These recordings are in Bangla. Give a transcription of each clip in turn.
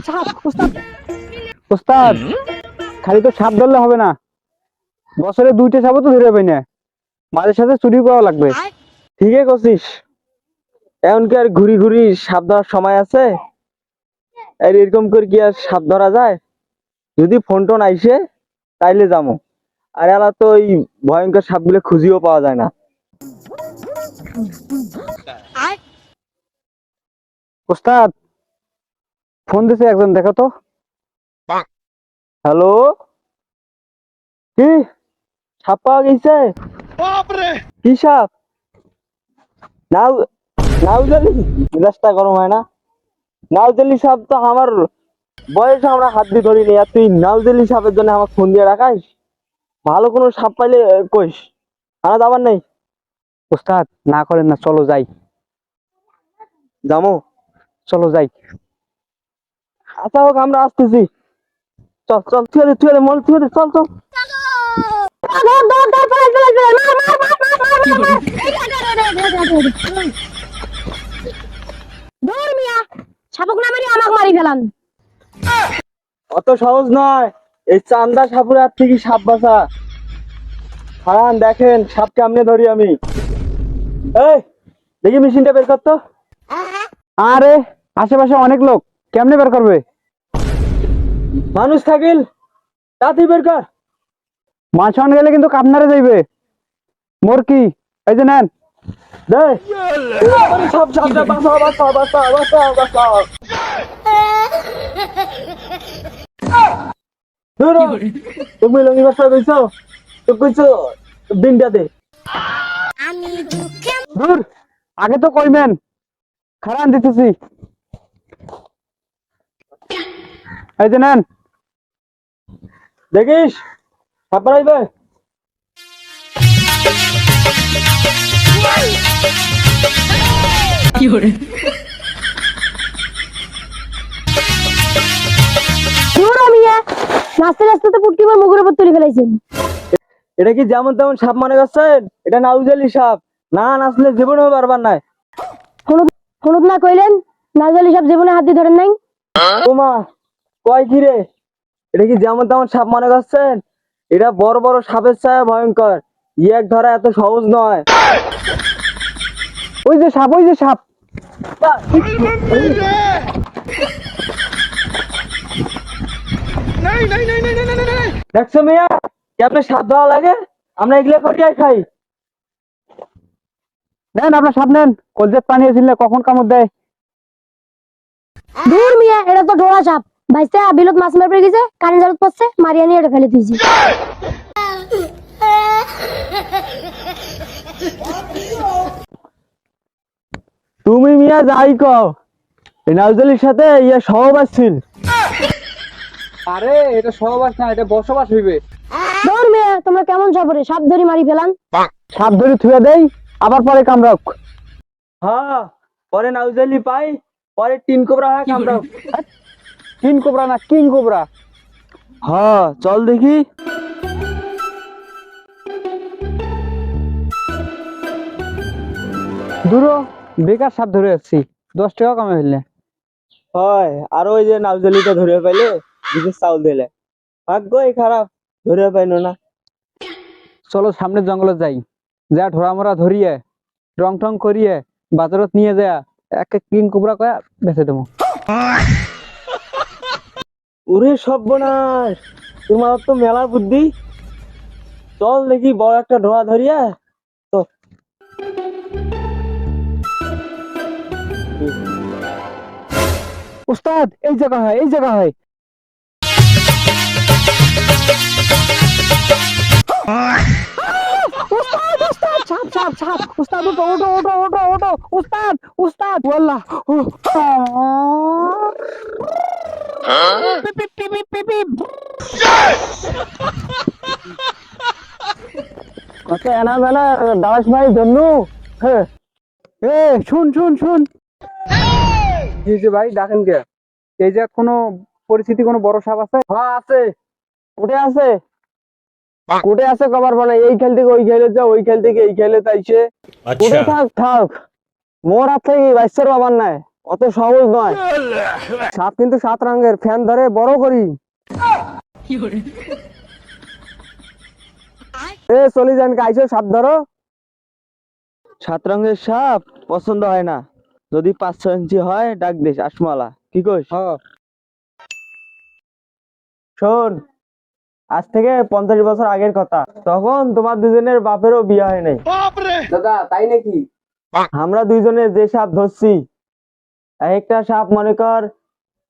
সাপ উস্তাদ। উস্তাদ খালি তো সাপ ধরলে হবে না, বছরে 2টা সাপও তো ধরে পাই না, মাঝে সাথে চুরি করা লাগবে। ঠিকই করছিস, এখন কি আর ঘুরি ঘুরি সাপ ধরার সময় আছে? আর এরকম করে কি আর সাপ ধরা যায়? যদি ফোন টোন আইসে তাইলে যাবো, আর এলা তো ওই ভয়ঙ্কর সাপগুলো খুঁজিও পাওয়া যায় না। উস্তাদ ফোন দিছে একজন, দেখো তো। হ্যালো, কি সাপ পাওয়া গেছে? কি সাপ? নাও নাউজালি, মেজাজটা গরম হয় না? নাউজালি সাপ তো আমার বয়সে আমরা হাত দিয়ে ধরিনি, আর তুই নাউজালি সাপের জন্য আমার ফোন দিয়ে রাখাইস? ভালো কোনো সাপ পাইলে কইস, আমার যাবার নেই। উস্তাদ না করেন না, চলো যাই। যাবো? চলো যাই। আচ্ছা হোক, আমরা আসতেছি। চল চল, তুই মল তুই চল চল। সাপক না মারি আমাকে মারি ফেলান। অত সহজ নয় এই চান্দা সাপুর হাত থেকে সাপ বাঁচা। হারান দেখেন সাপ কেমনে ধরি আমি। এই দেখি মেশিনটা বের করতো। আরে আশেপাশে অনেক লোক, কেমনে বের করবে? মানুষ থাকিল তাতেই বের কর। মাছ আন গেলে কিন্তু কাপনারে যাইবে। মোর কি, এই যে নেন। দে সাপ সাপ সাপ, বাঁচাও বাঁচাও বাঁচাও বাঁচাও বাঁচাও। ধরো, তুমি লঙ্গি বাচ্চা কইছো, তো কইছো দিনটা দে। দূর, আগে তো কইবেন। খারান দিতেছি, এই যে নেন। দেখিস সাপ পাইবে। নাচতে নাচতে তো পুটকি আমার মুখের উপর তুলে ফেলাইছেন। এটা কি যেমন তেমন সাপ মনে করছেন? এটা নাউজালি সাপ, না নাচলে জীবনেও পারবার নাই। হলুদ না কইলেন, নাজলি সব জীবনে হাত দিয়ে ধরেন নাই। ওমা কয় কি রে, এটা কি যেমন তেমন সাপ মনে করছেন? এটা বড় বড় সাপের ছায়া ভয়ঙ্কর, এক ধরা এত সহজ নয়। ওই যে সাপ, ওই যে সাপ। দেখছো মিয়া, কি আপনার সাপ ধরা লাগে? আমরা এগুলো কটিয়াই খাই। নেন আপনার সাপ নেন, কলজের পানি এসিলে কখন কামড় দেয়। দূর মিয়া, এটা তো ডোরা সাপ। ভাইস্তে বিলত মাছ মারবে গেছে, কানে জালত পড়ছে, মারিয়া নিয়ে এটা ফেলে দিয়েছি। তুমি মিয়া যাই কও, এই নাউজালির সাথে ইয়ে সহবাস ছিল। আরে এটা সহবাস না, এটা বসবাস হইবে। দূর মিয়া, তোমরা কেমন সাপরে সাপ ধরি মারি ফেলান। সাপ ধরে থুয়ে দেই, আবার পরে কামড়াক। হ্যাঁ, পরে নাউজালি পাই, পরে টিন কোবরা হয় কামড়াও। কিং কোবরা না, কিং কোবরা। হ্যাঁ চল দেখি। দূর, বেকার সাপ ধরে আসছি, 10 টাকা কমে ফেললে। হয়, আর ওই যে নাউজালিটা ধরে পাইলে বিদেশ চাউল দিলে। ভাগ্যই খারাপ, ধরে পাইলো না। চলো সামনের জঙ্গলে যাই, যা ঢোরা মোরা ধরিয়ে রং টং করিয়ে বাজারত নিয়ে যায় এক এক কিং কোবরা কয়া বেঁচে দেবো। ওরে সর্বনাশ, তোমার তো মেলা বুদ্ধি। চল দেখি বড় একটা ঢোয়া ধরিয়া তো। উস্তাদ এই জায়গা হয়, এই জায়গা হয়। উস্তাদ উস্তাদ, ছাপ ছাপ ছাপ। উস্তাদ ওঠো ওঠো ওঠো ওঠো ওঠো। উস্তাদ উস্তাদ, ওয়াল্লাহ। পিপ পিপ পিপ পিপ পিপ। আচ্ছা এনা বেলা দাস ভাই জন্য। হ্যাঁ এ শুন শুন শুন। কি যে ভাই ডাকেন কে? এই যে কোনো পরিস্থিতি, কোনো বড় সাপ আছে? হ্যাঁ আছে। কোটে আছে? কোটে আছে কবার বলে, এই খেল থেকে ওই খেলে যা, ওই খেল থেকে এই খেলে তাইছে। কোটে থাক থাক, মোর হাত থেকে বাচ্চার বাবার নাই। অত সহজ নয়। সাপ কিন্তু 7 রঙের, ফ্যান ধরে বড় করি। এ চলে যান, কাইছো সাপ ধরো। 7 রঙের সাপ পছন্দ হয় না, যদি 5-6 ইঞ্চি হয় ডাক দিস আসমলা, কি কইস? শোন, আজ থেকে 50 বছর আগের কথা, তখন তোমার দুজনের বাপেরও বিয়ে হয় নাই। দাদা তাই নাকি? আমরা দুইজনে যে সাপ ধরছি, একটা সাপ মনে কর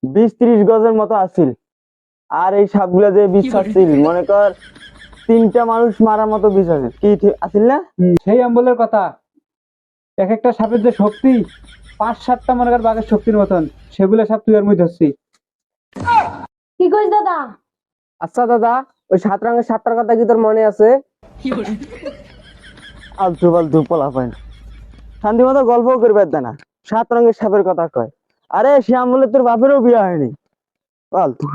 20-30 গজের মতো আছিল, আর এই সাপগুলা যে বিষ আছিল মনে কর 3টা মানুষ মারার মতো বিষ আছে, কি ঠিক আছিল না? সেই আম্বলের কথা, এক একটা সাপের যে শক্তি 5-7টা মনে কর বাঘের শক্তির মতন, সেগুলো সাপ তুই আর মুই ধরছি। কি কইস দাদা? আচ্ছা দাদা, ওই 7 রঙের সাপটার কথা কি তোর মনে আছে? আলতু ফালতু পোলা পায় না, শান্তি মতো গল্প করবে না, 7 রঙের সাপের কথা কয়। আরে শ্যাম বলে তোর বাপেরও বিয়ে হয়নি, ফালতু।